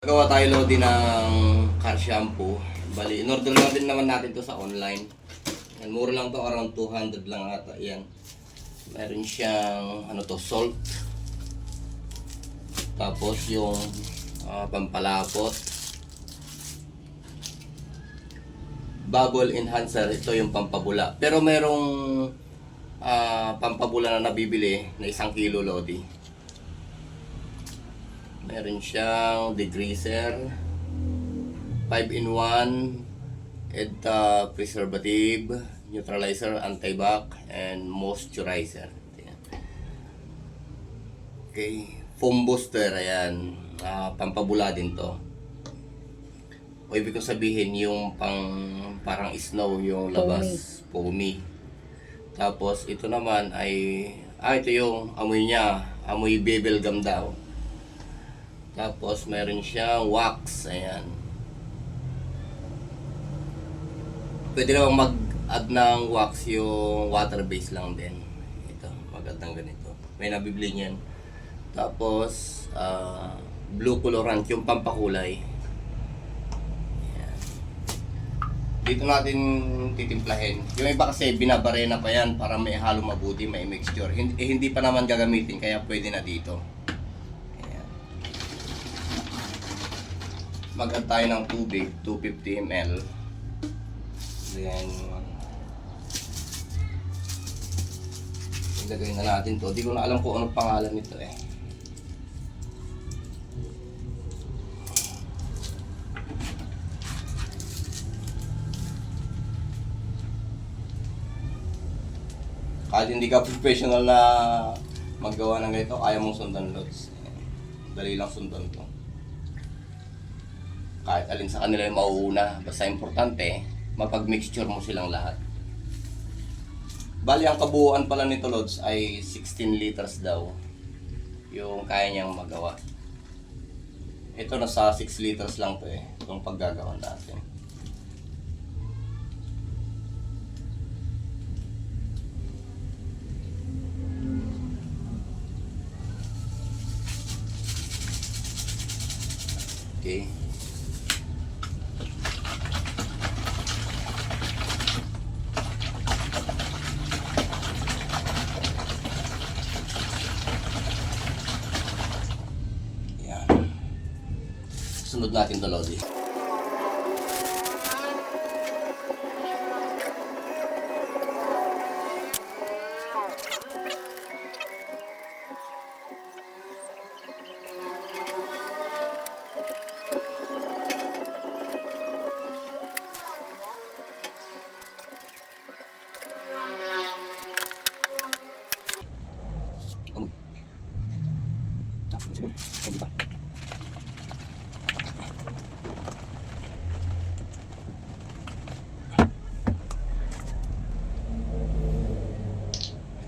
Gawa tayo Lodi ng car shampoo. Bali, in-order lang din naman natin to sa online. Yan, mura lang to, around 200 lang ata. Yan. Meron siyang salt. Tapos yung pampalapot. Bubble enhancer, ito yung pampabula. Pero merong pampabula na nabibili na 1 kilo Lodi. Meron siyang degreaser, 5-in-1, preservative, neutralizer, anti-bac, and moisturizer. Ayan. Okay, foam booster, ayan, pampabula din to. O ibig kong sabihin yung parang snow yung labas, foamy. Tapos ito naman ay, ito yung amoy niya, amoy bubble gum daw. Tapos meron siyang wax, ayan. Pwede naman mag-add ng wax yung water base lang din. Ito, mag-add ng ganito. May nabibili niyan. Tapos, blue colorant, yung pampakulay. Ayan. Dito natin titimplahin. Yung iba kasi binabarena pa yan para may halo mabuti, may mixture. Hindi pa naman gagamitin, kaya pwede na dito. Mag-add tayo ng tubig, 250 ml. Then, ilagay na natin to. Di ko na alam kung anong pangalan nito eh. Kahit hindi ka professional na maggawa ng ganito, kaya mong sundan loads. Dali lang sundan to. Kahit alin sa kanila yung mauuna, basta importante, mapag-mixture mo silang lahat. Bali, ang kabuuan pala nito Lods ay 16 liters daw yung kaya niyang magawa. Ito nasa 6 liters lang to eh, itong paggagawa natin. Okay. Sunod natin to Lodi.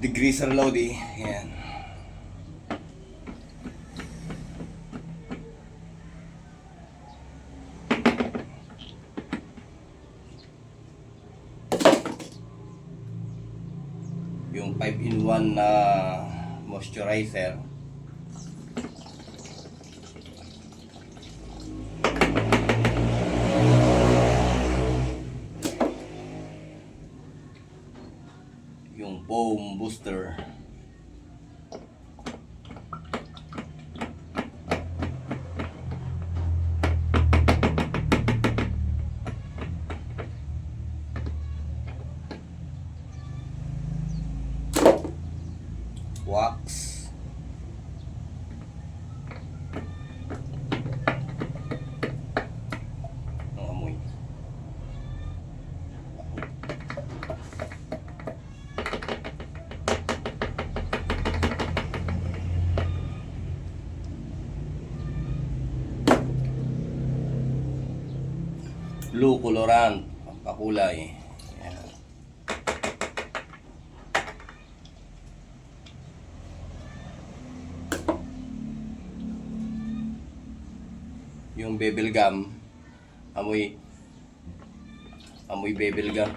Degreaser Lodi, yan. Yung 5-in-1 na moisturizer. Yung foam booster. Wax. Ang amoy. Blue colorant, pakulay. Ayan. Yung bubble gum, amoy bubble gum.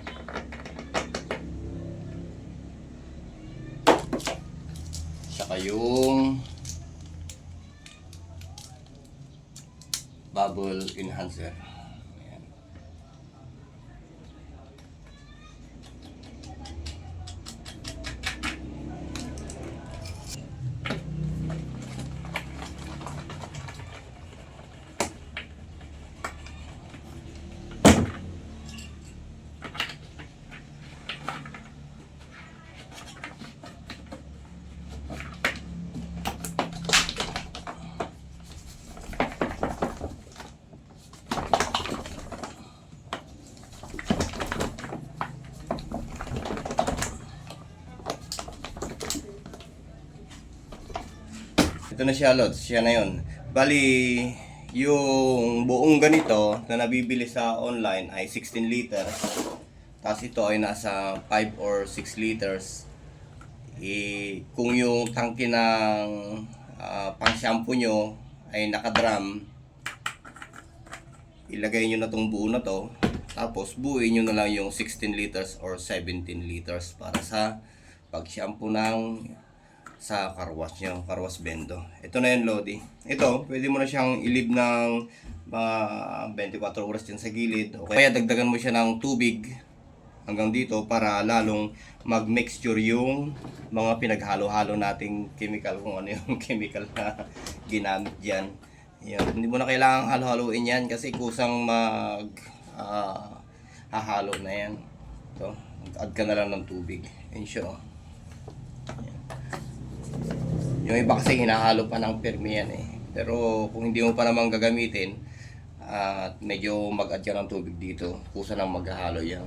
Saka yung bubble enhancer. Ayan. Ito na siya, Lods. Siya na yun. Bali, yung buong ganito na nabibili sa online ay 16 liters. Tapos ito ay nasa 5 or 6 liters. Kung yung tangke ng pang-shampoo nyo ay nakadrum, ilagay nyo na tong buo na to. Tapos buuin nyo na lang yung 16 liters or 17 liters para sa pag-shampoo ng sa carwash nyo, carwash bendo. Ito na yung Lodi. Ito, pwede mo na siyang ilib ng 24 oras din sa gilid. O kaya dagdagan mo siya ng tubig hanggang dito para lalong mag-mixture yung mga pinaghalo-halo nating chemical, kung ano yung chemical na ginamit dyan. Yan. Hindi mo na kailangang halo-haloin yan kasi kusang hahalo na yan. So, add ka na lang ng tubig. Ensure. Yung iba kasi hinahalo pa ng permi yan eh. Pero kung hindi mo pa naman gagamitin at medyo mag-add ka ng tubig dito, kusa nang maghahalo yan.